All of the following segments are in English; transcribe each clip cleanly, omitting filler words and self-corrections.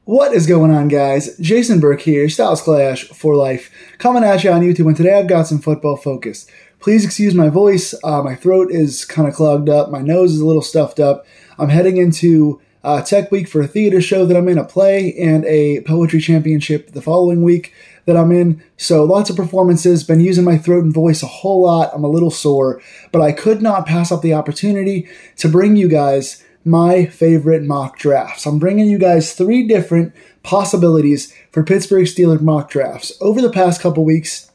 What is going on, guys? Jason Burke here, Styles Clash for Life, coming at you on YouTube, and today I've got some football focus. Please excuse my voice. My throat is kind of clogged up. My nose is a little stuffed up. I'm heading into Tech Week for a theater show that I'm in, a play, and a poetry championship the following week that I'm in. So lots of performances, been using my throat and voice a whole lot. I'm a little sore, but I could not pass up the opportunity to bring you guys my favorite mock drafts. I'm bringing you guys 3 different possibilities for Pittsburgh Steelers mock drafts. Over the past couple weeks,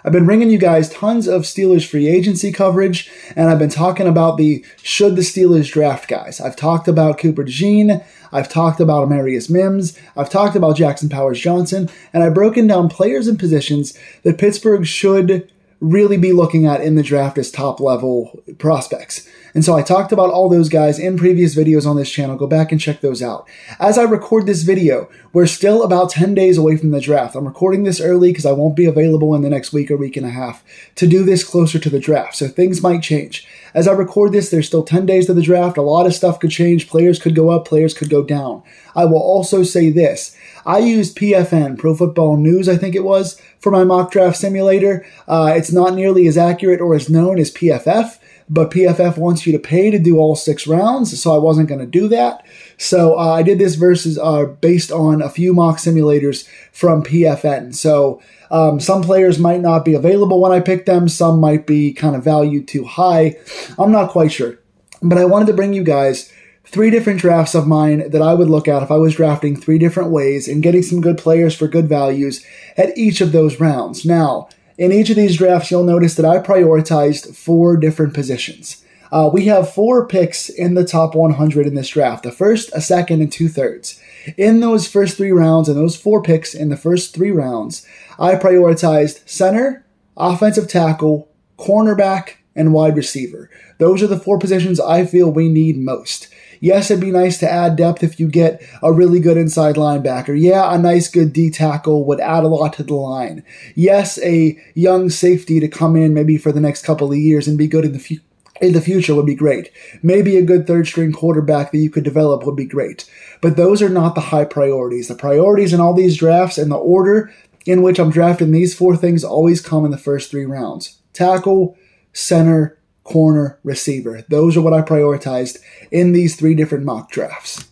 I've been bringing you guys tons of Steelers free agency coverage, and I've been talking about the should the Steelers draft guys. I've talked about Cooper DeJean, I've talked about Amarius Mims, I've talked about Jackson Powers-Johnson, and I've broken down players and positions that Pittsburgh should really be looking at in the draft as top-level prospects. And so I talked about all those guys in previous videos on this channel. Go back and check those out. As I record this video, we're still about 10 days away from the draft. I'm recording this early because I won't be available in the next week or week and a half to do this closer to the draft, so things might change. As I record this, there's still 10 days to the draft. A lot of stuff could change. Players could go up, players could go down. I will also say this. I used PFN, Pro Football News, I think it was, for my mock draft simulator. It's not nearly as accurate or as known as PFF, but PFF wants you to pay to do all 6 rounds, so I wasn't going to do that. So I did this versus based on a few mock simulators from PFN. So some players might not be available when I pick them. Some might be kind of valued too high. I'm not quite sure. But I wanted to bring you guys 3 different drafts of mine that I would look at if I was drafting 3 different ways and getting some good players for good values at each of those rounds. Now, in each of these drafts, you'll notice that I prioritized 4 different positions. We have 4 picks in the top 100 in this draft, a first, a second, and 2/3. In those first 3 rounds, and those 4 picks in the first 3 rounds, I prioritized center, offensive tackle, cornerback, and wide receiver. Those are the 4 positions I feel we need most. Yes, it'd be nice to add depth if you get a really good inside linebacker. Yeah, a nice good D tackle would add a lot to the line. Yes, a young safety to come in maybe for the next couple of years and be good in the future would be great. Maybe a good 3rd-string quarterback that you could develop would be great. But those are not the high priorities. The priorities in all these drafts and the order in which I'm drafting these 4 things always come in the first 3 rounds. Tackle, center, corner, receiver. Those are what I prioritized in these 3 different mock drafts.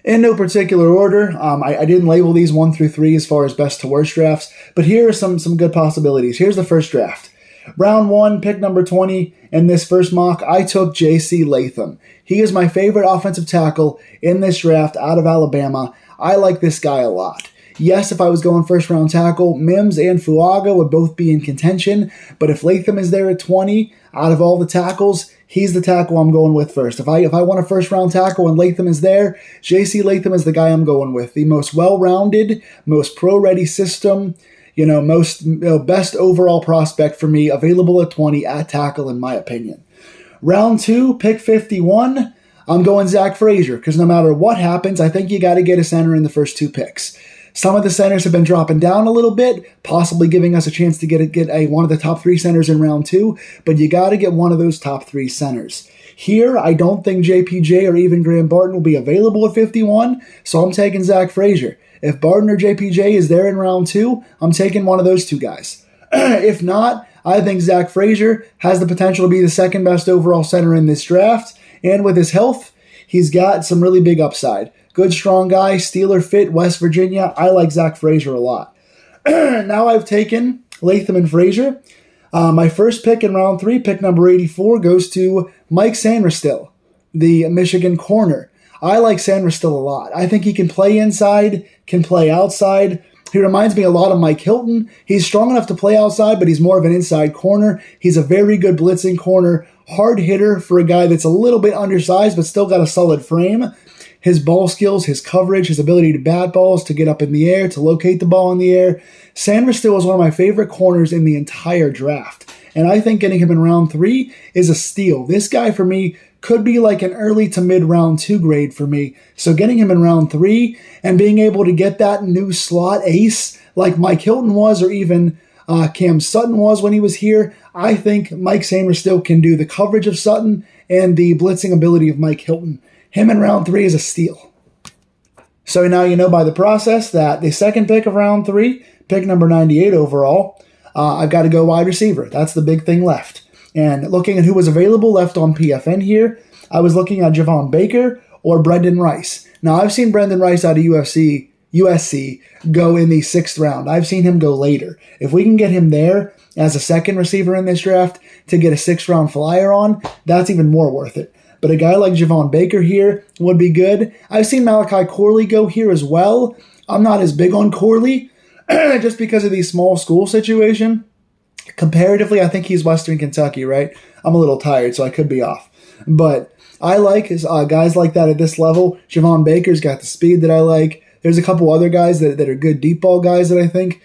In no particular order, I didn't label these 1 through 3 as far as best to worst drafts, but here are some good possibilities. Here's the first draft. Round 1, pick number 20. In this first mock, I took J.C. Latham. He is my favorite offensive tackle in this draft out of Alabama. I like this guy a lot. Yes, if I was going first-round tackle, Mims and Fuaga would both be in contention, but if Latham is there at 20, out of all the tackles, he's the tackle I'm going with first. If I want a first-round tackle and Latham is there, J.C. Latham is the guy I'm going with. The most well-rounded, most pro-ready system, best overall prospect for me, available at 20 at tackle, in my opinion. Round 2, pick 51, I'm going Zach Frazier, because no matter what happens, I think you got to get a center in the first 2 picks. Some of the centers have been dropping down a little bit, possibly giving us a chance to get one of the top 3 centers in round 2, but you got to get one of those top 3 centers. Here, I don't think JPJ or even Graham Barton will be available at 51, so I'm taking Zach Frazier. If Barton or JPJ is there in round 2, I'm taking one of those 2 guys. If not, I think Zach Frazier has the potential to be the 2nd best overall center in this draft, and with his health, he's got some really big upside. Good, strong guy, Steeler fit, West Virginia. I like Zach Frazier a lot. Now I've taken Latham and Frazier. My first pick in round 3, pick number 84, goes to Mike Sanderstill, the Michigan corner. I like Sanderstill a lot. I think he can play inside, can play outside. He reminds me a lot of Mike Hilton. He's strong enough to play outside, but he's more of an inside corner. He's a very good blitzing corner, hard hitter for a guy that's a little bit undersized, but still got a solid frame. His ball skills, his coverage, his ability to bat balls, to get up in the air, to locate the ball in the air. Sanderstill is one of my favorite corners in the entire draft. And I think getting him in round 3 is a steal. This guy, for me, could be like an early to mid round 2 grade for me. So getting him in round 3 and being able to get that new slot ace like Mike Hilton was, or even Cam Sutton was when he was here, I think Mike Sanderstill can do the coverage of Sutton and the blitzing ability of Mike Hilton. Him in round 3 is a steal. So now you know by the process that the second pick of round 3, pick number 98 overall, I've got to go wide receiver. That's the big thing left. And looking at who was available left on PFN here, I was looking at Javon Baker or Brendan Rice. Now, I've seen Brendan Rice out of USC go in the 6th round. I've seen him go later. If we can get him there as a second receiver in this draft to get a 6th round flyer on, that's even more worth it. But a guy like Javon Baker here would be good. I've seen Malachi Corley go here as well. I'm not as big on Corley just because of the small school situation. Comparatively, I think he's Western Kentucky, right? I'm a little tired, so I could be off. But I like guys like that at this level. Javon Baker's got the speed that I like. There's a couple other guys that are good deep ball guys that I think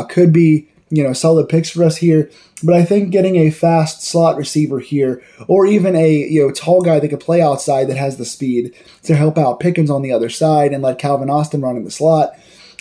could be solid picks for us here. But I think getting a fast slot receiver here, or even a tall guy that could play outside that has the speed to help out Pickens on the other side and let Calvin Austin run in the slot.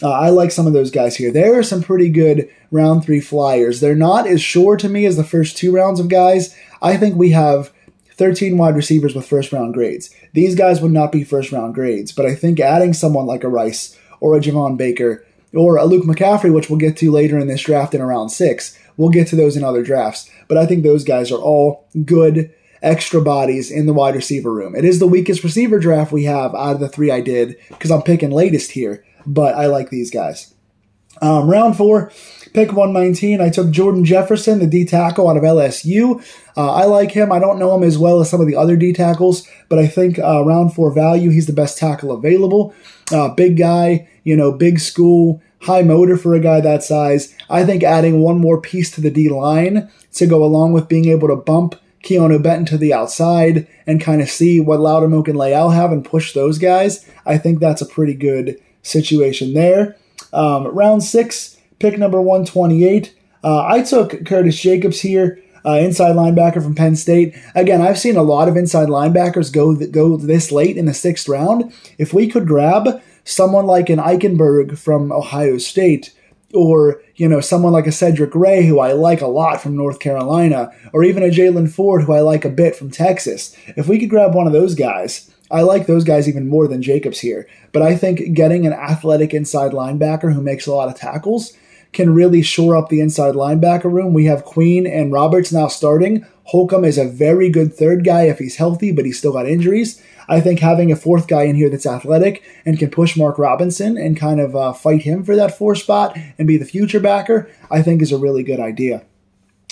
I like some of those guys here. There are some pretty good round 3 flyers. They're not as sure to me as the first 2 rounds of guys. I think we have 13 wide receivers with first round grades. These guys would not be first round grades, but I think adding someone like a Rice or a Javon Baker or a Luke McCaffrey, which we'll get to later in this draft in around 6, we'll get to those in other drafts. But I think those guys are all good extra bodies in the wide receiver room. It is the weakest receiver draft we have out of the 3 I did because I'm picking latest here. But I like these guys. Round 4, pick 119. I took Jordan Jefferson, the D tackle out of LSU. I like him. I don't know him as well as some of the other D tackles, but I think round 4 value, he's the best tackle available. Big guy, big school, high motor for a guy that size. I think adding one more piece to the D line to go along with being able to bump Keanu Benton to the outside and kind of see what Loudermilk and Leal have and push those guys. I think that's a pretty good situation there. Round 6, pick number 128. I took Curtis Jacobs here, inside linebacker from Penn State. Again, I've seen a lot of inside linebackers go this late in the 6th round. If we could grab someone like an Eichenberg from Ohio State, or someone like a Cedric Gray, who I like a lot from North Carolina, or even a Jalen Ford, who I like a bit from Texas, if we could grab one of those guys, I like those guys even more than Jacobs here. But I think getting an athletic inside linebacker who makes a lot of tackles can really shore up the inside linebacker room. We have Queen and Roberts now starting. Holcomb is a very good 3rd guy if he's healthy, but he's still got injuries. I think having a 4th guy in here that's athletic and can push Mark Robinson and kind of fight him for that 4 spot and be the future backer, I think is a really good idea.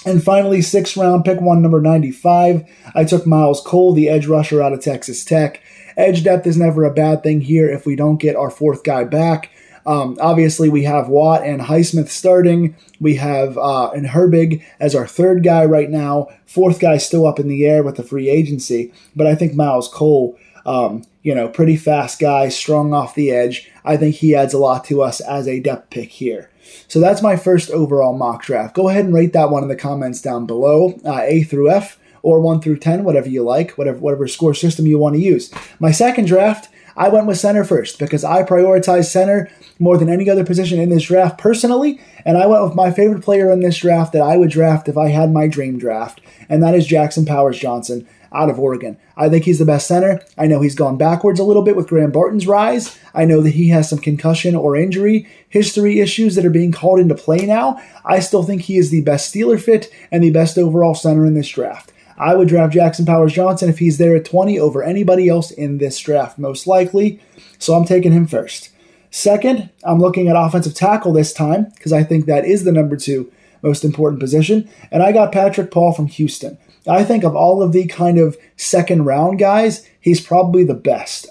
And finally, 6th round, pick 1, number 95. I took Miles Cole, the edge rusher out of Texas Tech. Edge depth is never a bad thing here if we don't get our 4th guy back. Obviously, we have Watt and Highsmith starting. We have and Herbig as our 3rd guy right now. 4th guy still up in the air with the free agency. But I think Miles Cole, pretty fast guy, strong off the edge. I think he adds a lot to us as a depth pick here. So that's my first overall mock draft. Go ahead and rate that one in the comments down below, A through F, or 1 through 10, whatever you like, whatever score system you want to use. My second draft, I went with center first because I prioritize center more than any other position in this draft personally, and I went with my favorite player in this draft that I would draft if I had my dream draft, and that is Jackson Powers Johnson out of Oregon. I think he's the best center. I know he's gone backwards a little bit with Graham Barton's rise. I know that he has some concussion or injury history issues that are being called into play now. I still think he is the best Steeler fit and the best overall center in this draft. I would draft Jackson Powers Johnson if he's there at 20 over anybody else in this draft, most likely. So I'm taking him first. Second, I'm looking at offensive tackle this time because I think that is the number 2 most important position. And I got Patrick Paul from Houston. I think of all of the kind of second round guys, he's probably the best.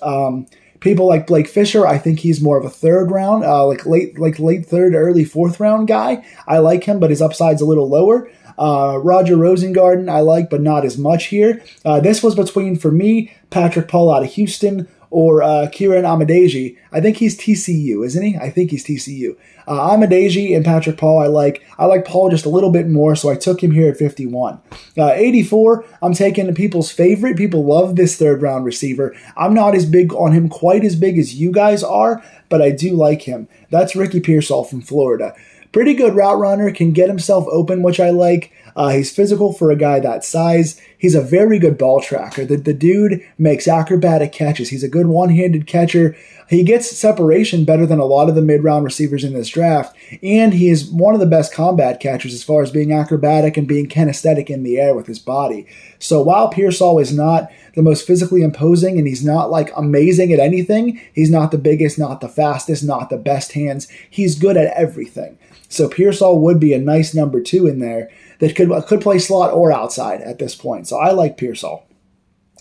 People like Blake Fisher, I think he's more of a 3rd round, late 3rd, early 4th round guy. I like him, but his upside's a little lower. Roger Rosengarten I like, but not as much here. This was between, for me, Patrick Paul out of Houston or Kieran Amadeji. I think he's TCU, isn't he? I think he's TCU. Amadeji and Patrick Paul I like. I like Paul just a little bit more, so I took him here at 51. 84, I'm taking people's favorite. People love this 3rd round receiver. I'm not as big on him, quite as big as you guys are, but I do like him. That's Ricky Pearsall from Florida. Pretty good route runner, can get himself open, which I like. He's physical for a guy that size. He's a very good ball tracker. The dude makes acrobatic catches. He's a good one-handed catcher. He gets separation better than a lot of the mid-round receivers in this draft, and he is one of the best combat catchers as far as being acrobatic and being kinesthetic in the air with his body. So while Pearsall is not the most physically imposing and he's not like amazing at anything, he's not the biggest, not the fastest, not the best hands, he's good at everything. So Pearsall would be a nice number 2 in there that could play slot or outside at this point. So I like Pearsall.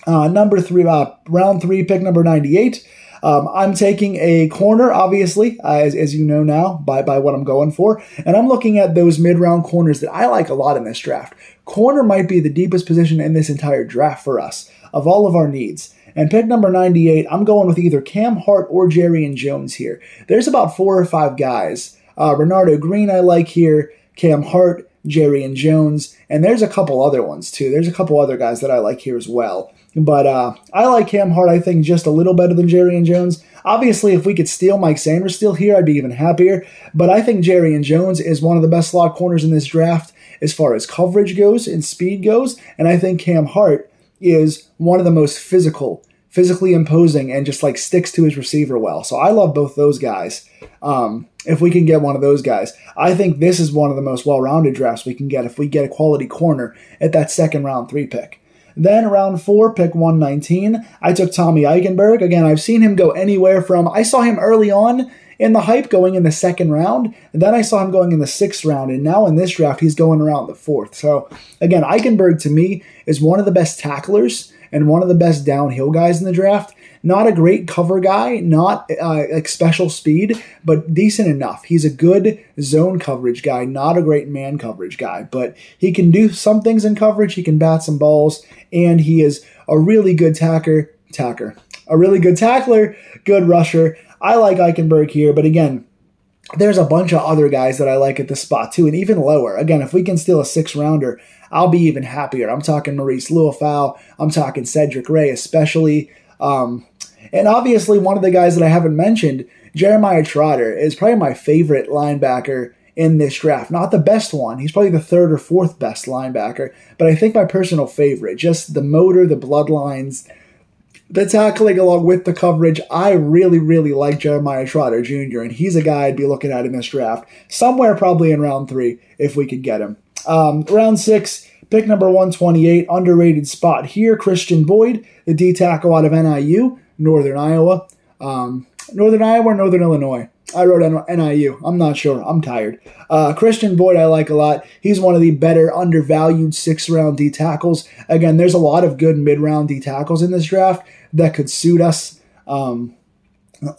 Number 3, round 3, pick number 98. I'm taking a corner, obviously, as you know now by what I'm going for. And I'm looking at those mid-round corners that I like a lot in this draft. Corner might be the deepest position in this entire draft for us of all of our needs. And pick number 98, I'm going with either Cam Hart or Jarrian Jones here. There's about 4 or 5 guys. Renardo Green I like here, Cam Hart, Jarrian Jones, and there's a couple other ones too. There's a couple other guys that I like here as well. But I like Cam Hart, I think, just a little better than Jarrian Jones. Obviously, if we could steal Mike Sanders still here, I'd be even happier. But I think Jarrian Jones is one of the best slot corners in this draft as far as coverage goes and speed goes. And I think Cam Hart is one of the most physically imposing, and just like sticks to his receiver well. So I love both those guys. If we can get one of those guys, I think this is one of the most well-rounded drafts we can get if we get a quality corner at that second round 3 pick. Then round 4, pick 119, I took Tommy Eichenberg. Again, I've seen him go anywhere from, I saw him early on in the hype going in the 2nd round, and then I saw him going in the 6th round, and now in this draft, he's going around the 4th. So again, Eichenberg to me is one of the best tacklers and one of the best downhill guys in the draft. Not a great cover guy, not like special speed, but decent enough. He's a good zone coverage guy, not a great man coverage guy, but he can do some things in coverage. He can bat some balls, and he is a really good a really good tackler, good rusher. I like Eichenberg here, but again, there's a bunch of other guys that I like at this spot too, and even lower. Again, if we can steal a 6th rounder, I'll be even happier. I'm talking Maurice Luafau. I'm talking Cedric Ray especially. And obviously, one of the guys that I haven't mentioned, Jeremiah Trotter, is probably my favorite linebacker in this draft. Not the best one. He's probably the 3rd or 4th best linebacker, but I think my personal favorite. Just the motor, the bloodlines, the tackling along with the coverage. I really, really like Jeremiah Trotter Jr., and he's a guy I'd be looking at in this draft. Somewhere probably in round 3 if we could get him. Round 6, pick number 128, underrated spot here, Christian Boyd, the D-tackle out of NIU, Northern Iowa. Northern Iowa or Northern Illinois? I wrote NIU. I'm not sure. I'm tired. Christian Boyd I like a lot. He's one of the better undervalued 6th-round D-tackles. Again, there's a lot of good mid-round D-tackles in this draft that could suit us. A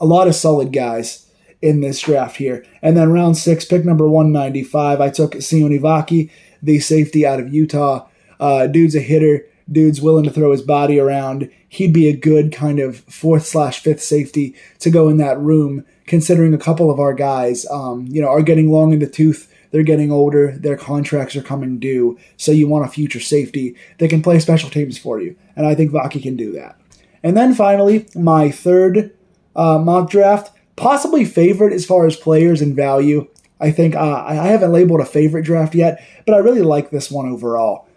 lot of solid guys in this draft here. And then round 6, pick number 195, I took Sione Vaki, the safety out of Utah. Dude's a hitter. Dude's willing to throw his body around. He'd be a good kind of 4th/5th safety to go in that room, considering a couple of our guys are getting long in the tooth. They're getting older. Their contracts are coming due. So you want a future safety that can play special teams for you. And I think Vaki can do that. And then finally, my 3rd mock draft, possibly favorite as far as players and value. I think I haven't labeled a favorite draft yet, but I really like this one overall.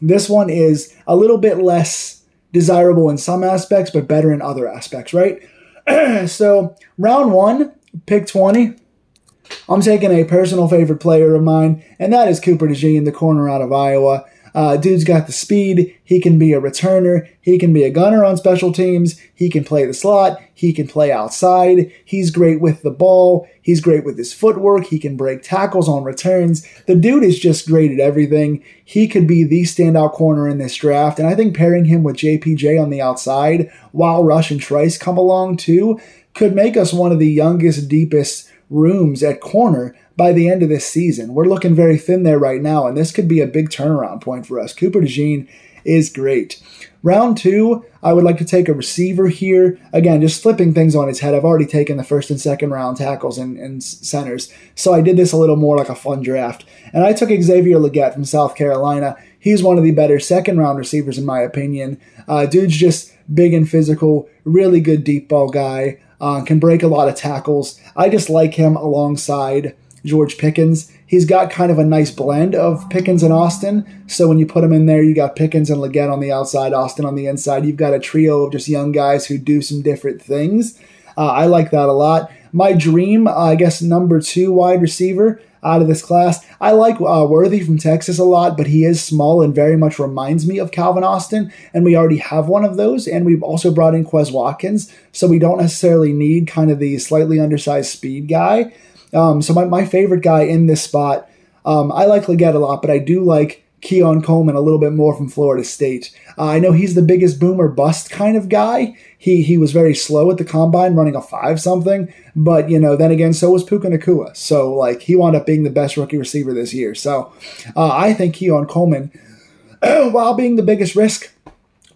This one is a little bit less desirable in some aspects, but better in other aspects, right? So round 1, pick 20, I'm taking a personal favorite player of mine, and that is Cooper DeJean, the corner out of Iowa. Dude's got the speed. He can be a returner. He can be a gunner on special teams. He can play the slot. He can play outside. He's great with the ball. He's great with his footwork. He can break tackles on returns. The dude is just great at everything. He could be the standout corner in this draft, and I think pairing him with JPJ on the outside while Rush and Trice come along too could make us one of the youngest, deepest rooms at corner by the end of this season. We're looking very thin there right now, and this could be a big turnaround point for us. Cooper DeJean is great. Round 2, I would like to take a receiver here. Again, just flipping things on its head. I've already taken the 1st and 2nd round tackles and centers, so I did this a little more like a fun draft. And I took Xavier Legette from South Carolina. He's one of the better 2nd round receivers in my opinion. Dude's just big and physical, really good deep ball guy, can break a lot of tackles. I just like him alongside George Pickens. He's got kind of a nice blend of Pickens and Austin. So when you put him in there, you got Pickens and Leggett on the outside, Austin on the inside. You've got a trio of just young guys who do some different things. I like that a lot. My dream, I guess, number 2 wide receiver out of this class. I like Worthy from Texas a lot, but he is small and very much reminds me of Calvin Austin, and we already have one of those, and we've also brought in Quez Watkins, so we don't necessarily need kind of the slightly undersized speed guy. So my favorite guy in this spot, I like Leggett a lot, but I do like Keon Coleman a little bit more from Florida State. I know he's the biggest boomer bust kind of guy. He was very slow at the combine, running a 5-something, but then again, so was Puka Nacua. So he wound up being the best rookie receiver this year. So I think Keon Coleman, while being the biggest risk,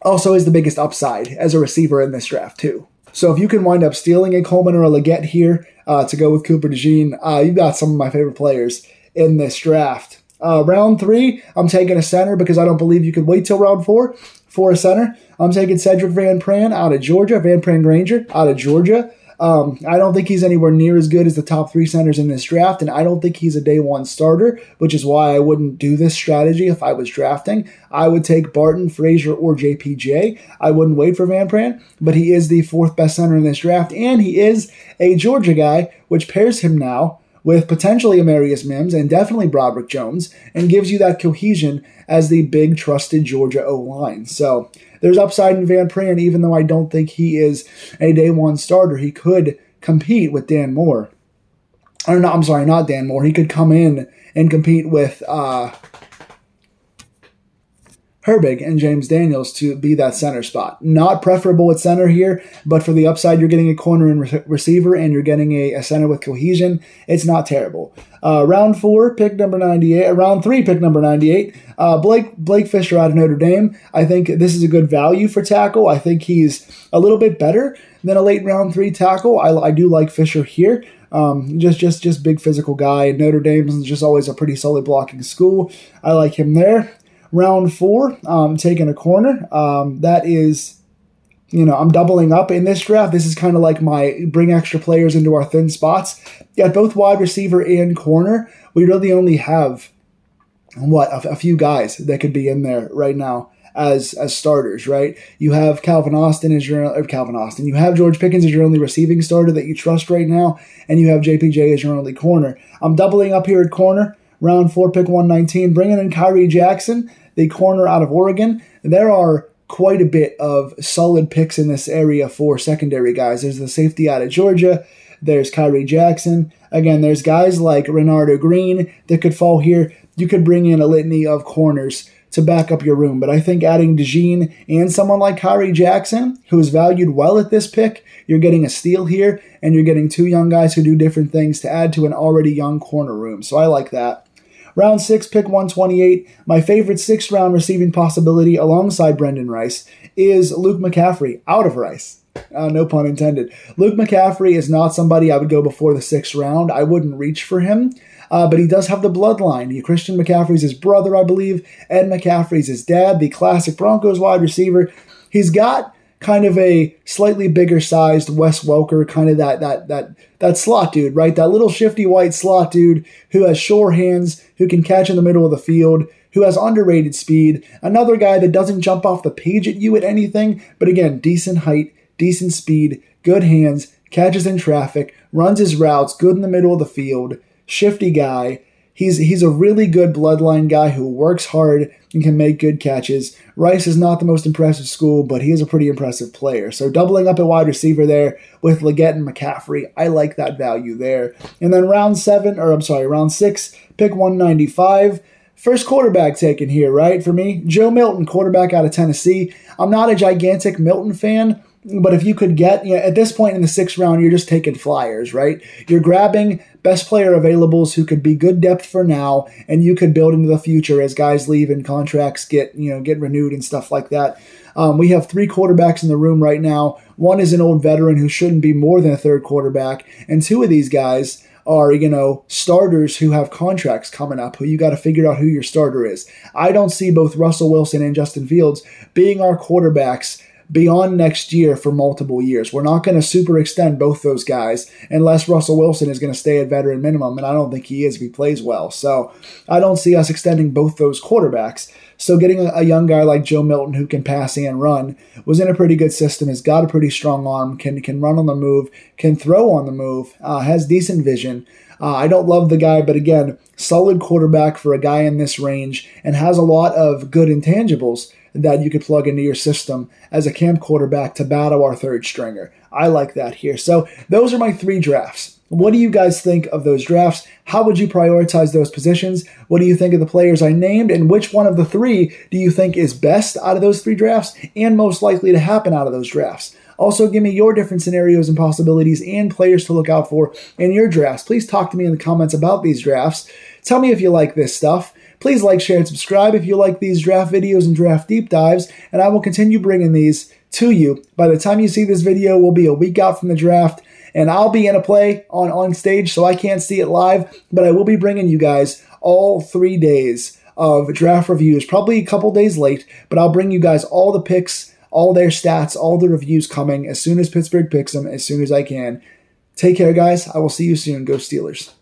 also is the biggest upside as a receiver in this draft too. So if you can wind up stealing a Coleman or a Leggett here to go with Cooper DeJean, you've got some of my favorite players in this draft. Round 3, I'm taking a center because I don't believe you could wait till round 4 for a center. I'm taking Cedric Van Pran out of Georgia, Van Pran Granger out of Georgia. I don't think he's anywhere near as good as the top 3 centers in this draft, and I don't think he's a day 1 starter, which is why I wouldn't do this strategy if I was drafting. I would take Barton, Frazier, or JPJ. I wouldn't wait for Van Pran, but he is the 4th best center in this draft, and he is a Georgia guy, which pairs him now with potentially Amarius Mims and definitely Broderick Jones, and gives you that cohesion as the big trusted Georgia O-line. So there's upside in Van Pran, even though I don't think he is a day 1 starter. He could compete with Dan Moore. Or no, I'm sorry, not Dan Moore. He could come in and compete with Herbig and James Daniels to be that center spot. Not preferable at center here, but for the upside, you're getting a corner and receiver, and you're getting a center with cohesion. It's not terrible. Round 4, pick number 98. Round 3, pick number 98. Blake Fisher out of Notre Dame. I think this is a good value for tackle. I think he's a little bit better than a late round 3 tackle. I do like Fisher here. Just big physical guy. Notre Dame is just always a pretty solid blocking school. I like him there. Round 4, taking a corner. That is, I'm doubling up in this draft. This is kind of like my bring extra players into our thin spots. Yeah, both wide receiver and corner. We really only have, a few guys that could be in there right now as starters, right? You have Calvin Austin. You have George Pickens as your only receiving starter that you trust right now, and you have JPJ as your only corner. I'm doubling up here at corner. Round 4, pick 119, bringing in Kyrie Jackson, the corner out of Oregon. There are quite a bit of solid picks in this area for secondary guys. There's the safety out of Georgia. There's Kyrie Jackson. Again, there's guys like Renardo Green that could fall here. You could bring in a litany of corners to back up your room. But I think adding DeJean and someone like Kyrie Jackson, who is valued well at this pick, you're getting a steal here, and you're getting 2 young guys who do different things to add to an already young corner room. So I like that. Round 6, pick 128. My favorite 6th round receiving possibility alongside Brendan Rice is Luke McCaffrey out of Rice. No pun intended. Luke McCaffrey is not somebody I would go before the 6th round. I wouldn't reach for him, but he does have the bloodline. Christian McCaffrey's his brother, I believe. Ed McCaffrey's his dad, the classic Broncos wide receiver. He's got kind of a slightly bigger sized Wes Welker, kind of that slot dude, right? That little shifty white slot dude who has sure hands, who can catch in the middle of the field, who has underrated speed. Another guy that doesn't jump off the page at you at anything, but again, decent height, decent speed, good hands, catches in traffic, runs his routes, good in the middle of the field, shifty guy. He's a really good bloodline guy who works hard and can make good catches. Rice is not the most impressive school, but he is a pretty impressive player. So doubling up at wide receiver there with Leggett and McCaffrey, I like that value there. And then round 6, pick 195. First quarterback taken here, right, for me? Joe Milton, quarterback out of Tennessee. I'm not a gigantic Milton fan, but if you could get, at this point in the 6th round, you're just taking flyers, right? You're grabbing best player availables who could be good depth for now, and you could build into the future as guys leave and contracts get renewed and stuff like that. We have 3 quarterbacks in the room right now. One is an old veteran who shouldn't be more than a 3rd quarterback, and 2 of these guys are, starters who have contracts coming up, who you got to figure out who your starter is. I don't see both Russell Wilson and Justin Fields being our quarterbacks beyond next year for multiple years. We're not going to super extend both those guys unless Russell Wilson is going to stay at veteran minimum, and I don't think he is if he plays well. So I don't see us extending both those quarterbacks. So getting a young guy like Joe Milton who can pass and run, was in a pretty good system, has got a pretty strong arm, can run on the move, can throw on the move, has decent vision. I don't love the guy, but again, solid quarterback for a guy in this range, and has a lot of good intangibles that you could plug into your system as a camp quarterback to battle our third stringer. I like that here. So those are my 3 drafts. What do you guys think of those drafts? How would you prioritize those positions? What do you think of the players I named? And which one of the 3 do you think is best out of those 3 drafts and most likely to happen out of those drafts? Also, give me your different scenarios and possibilities and players to look out for in your drafts. Please talk to me in the comments about these drafts. Tell me if you like this stuff. Please like, share, and subscribe if you like these draft videos and draft deep dives, and I will continue bringing these to you. By the time you see this video, we'll be a week out from the draft, and I'll be in a play on stage, so I can't see it live, but I will be bringing you guys all 3 days of draft reviews, probably a couple days late, but I'll bring you guys all the picks, all their stats, all the reviews coming as soon as Pittsburgh picks them, as soon as I can. Take care, guys. I will see you soon. Go Steelers.